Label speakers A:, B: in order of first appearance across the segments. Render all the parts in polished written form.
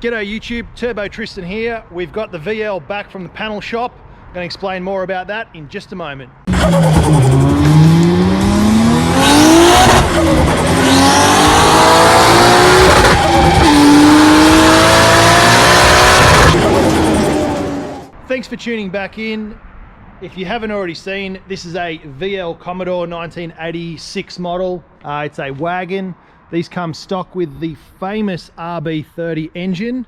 A: G'day YouTube, Turbo Tristan here. We've got the VL back from the panel shop. I'm going to explain more about that in just a moment. Thanks for tuning back in. If you haven't already seen, this is a VL Commodore 1986 model. It's a wagon. These come stock with the famous RB30 engine,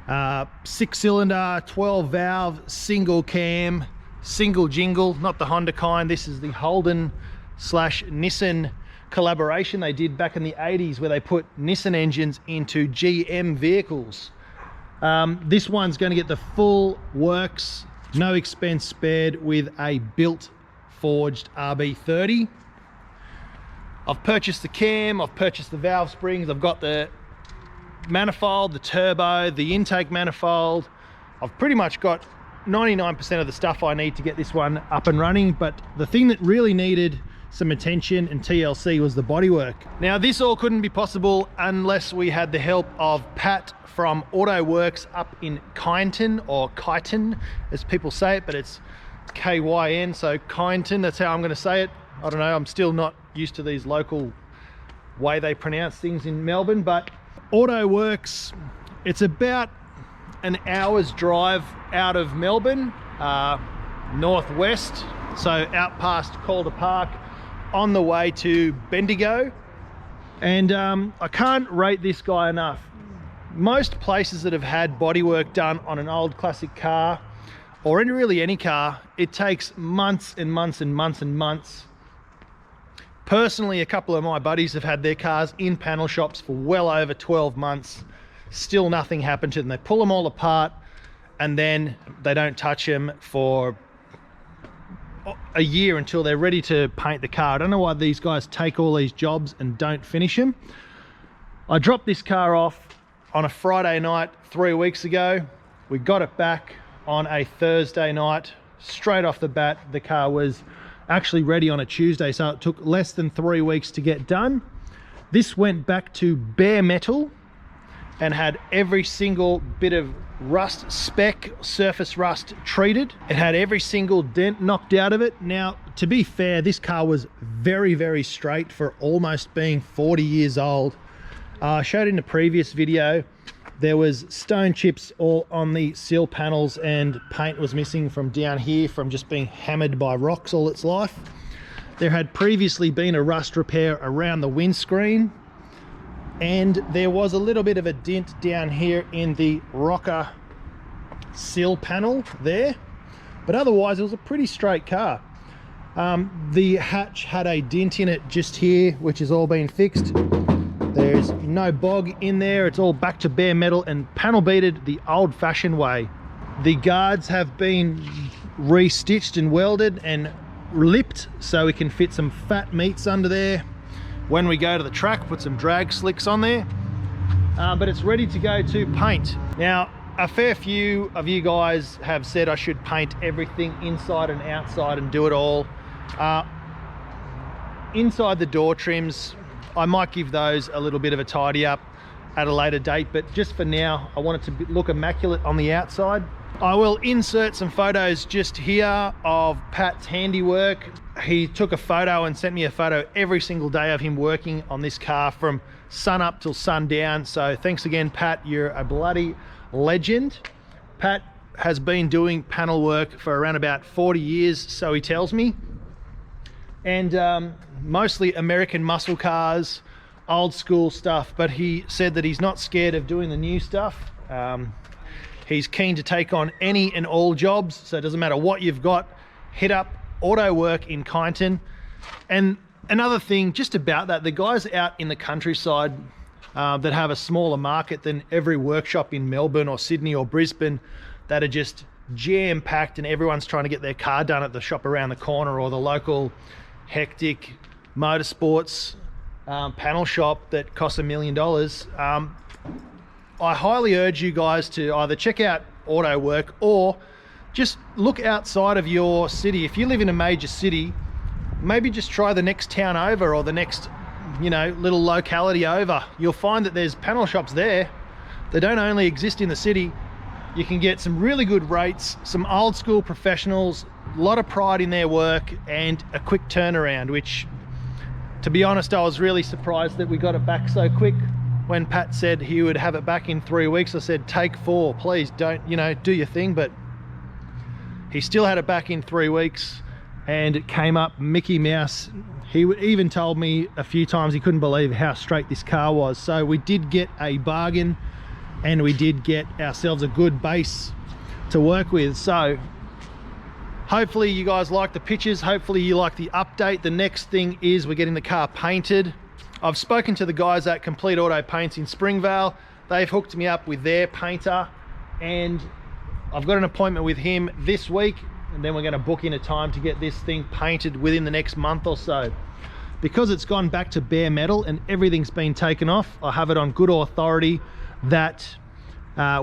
A: 6-cylinder, 12 valve, single cam, single jingle, not the Honda kind. This is the Holden / Nissan collaboration they did back in the 80s where they put Nissan engines into GM vehicles. This one's going to get the full works, no expense spared, with a built forged RB30. I've purchased the cam, I've purchased the valve springs, I've got the manifold, the turbo, the intake manifold. I've pretty much got 99% of the stuff I need to get this one up and running, but the thing that really needed some attention and TLC was the bodywork. Now this all couldn't be possible unless we had the help of Pat from AUTOWORKS up in KYNETON, or KYNETON as people say it, but it's KYN, so KYNETON, that's how I'm going to say it. I don't know, I'm still not used to these local way they pronounce things in Melbourne, but AUTOWORKS, it's about an hour's drive out of Melbourne, northwest, so out past Calder Park on the way to Bendigo. And I can't rate this guy enough. Most places that have had bodywork done on an old classic car, or really any car, it takes months and months and months and months. Personally, a couple of my buddies have had their cars in panel shops for well over 12 months. Still nothing happened to them. They pull them all apart and then they don't touch them for a year until they're ready to paint the car. I don't know why these guys take all these jobs and don't finish them. I dropped this car off on a Friday night 3 weeks ago. We got it back on a Thursday night. Straight off the bat, the car was actually ready on a Tuesday, so it took less than 3 weeks to get done. This went back to bare metal and had every single bit of rust speck, surface rust treated. It had every single dent knocked out of it. Now, to be fair, this car was very, very straight for almost being 40 years old. I showed in the previous video, there was stone chips all on the sill panels and paint was missing from down here from just being hammered by rocks all its life. There had previously been a rust repair around the windscreen, and there was a little bit of a dent down here in the rocker sill panel there, but otherwise it was a pretty straight car. The hatch had a dent in it just here, which has all been fixed. There's no bog in there. It's all back to bare metal and panel beaded the old-fashioned way. The guards have been re-stitched and welded and lipped so we can fit some fat meats under there. When we go to the track, put some drag slicks on there. But it's ready to go to paint. Now, a fair few of you guys have said I should paint everything inside and outside and do it all. Inside the door trims, I might give those a little bit of a tidy up at a later date, but just for now, I want it to look immaculate on the outside. I will insert some photos just here of Pat's handiwork. He took a photo and sent me a photo every single day of him working on this car from sun up till sun down. So thanks again, Pat, you're a bloody legend. Pat has been doing panel work for around about 40 years, so he tells me. And mostly American muscle cars, old school stuff, but he said that he's not scared of doing the new stuff. He's keen to take on any and all jobs, so it doesn't matter what you've got, hit up AUTOWORK in KYNETON. And another thing just about that, the guys out in the countryside that have a smaller market than every workshop in Melbourne or Sydney or Brisbane, that are just jam-packed and everyone's trying to get their car done at the shop around the corner or the local hectic motorsports panel shop that costs $1 million. I highly urge you guys to either check out AUTOWORK or just look outside of your city. If you live in a major city, maybe just try the next town over or the next, you know, little locality over. You'll find that there's panel shops there They don't only exist in the city. You can get some really good rates, some old school professionals, a lot of pride in their work, and a quick turnaround, which, to be honest, I was really surprised that we got it back so quick. When Pat said he would have it back in 3 weeks, I said, take 4, please, don't, you know, do your thing. But he still had it back in 3 weeks, and it came up Mickey Mouse. He even told me a few times he couldn't believe how straight this car was. So we did get a bargain, and we did get ourselves a good base to work with. So hopefully you guys like the pictures. Hopefully you like the update. The next thing is we're getting the car painted. I've spoken to the guys at Complete Auto Paints in Springvale. They've hooked me up with their painter, and I've got an appointment with him this week, and then we're going to book in a time to get this thing painted within the next month or so. Because it's gone back to bare metal and everything's been taken off, I have it on good authority that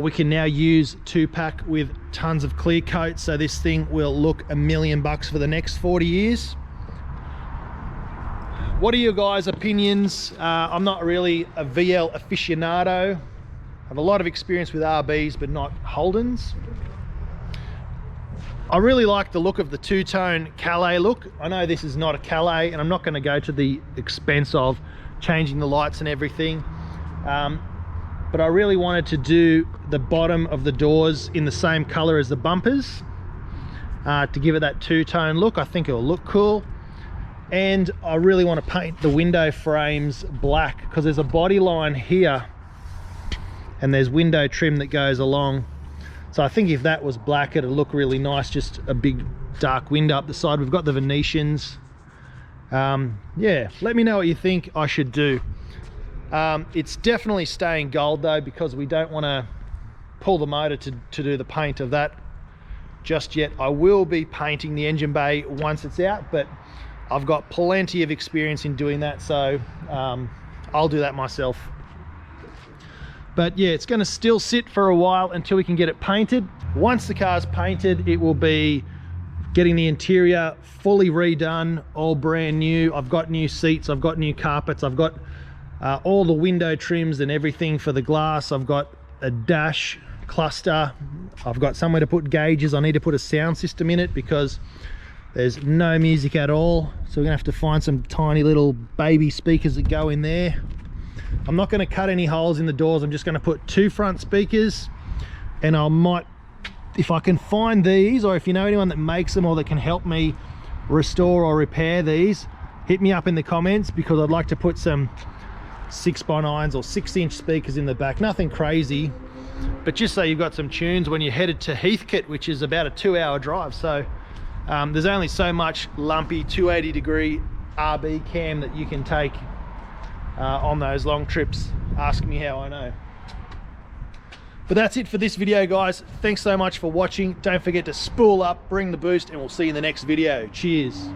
A: we can now use 2-pack with tons of clear coat, so this thing will look $1 million for the next 40 years. What are your guys' opinions? I'm not really a VL aficionado. I have a lot of experience with RBs, but not Holdens. I really like the look of the two-tone Calais look. I know this is not a Calais, and I'm not going to go to the expense of changing the lights and everything. But I really wanted to do the bottom of the doors in the same color as the bumpers to give it that two-tone look. I think it will look cool. And I really want to paint the window frames black, because there's a body line here and there's window trim that goes along. So I think if that was black, it'd look really nice, just a big dark window up the side. We've got the Venetians. Yeah, let me know what you think I should do. It's definitely staying gold though, because we don't want to pull the motor to do the paint of that just yet. I will be painting the engine bay once it's out, but I've got plenty of experience in doing that, so I'll do that myself. But yeah, it's going to still sit for a while until we can get it painted. Once the car's painted, it will be getting the interior fully redone, all brand new. I've got new seats, I've got new carpets, I've got all the window trims and everything for the glass. I've got a dash cluster. I've got somewhere to put gauges. I need to put a sound system in it because there's no music at all. So we're gonna have to find some tiny little baby speakers that go in there. I'm not gonna cut any holes in the doors. I'm just gonna put 2 front speakers, and I might, if I can find these, or if you know anyone that makes them or that can help me restore or repair these, hit me up in the comments, because I'd like to put some 6x9s or 6-inch speakers in the back. Nothing crazy, but just so you've got some tunes when you're headed to Heathcote, which is about a 2-hour drive. So there's only so much lumpy 280-degree RB cam that you can take on those long trips. Ask me how I know. But that's it for this video, guys. Thanks so much for watching. Don't forget to spool up, bring the boost, and we'll see you in the next video. Cheers.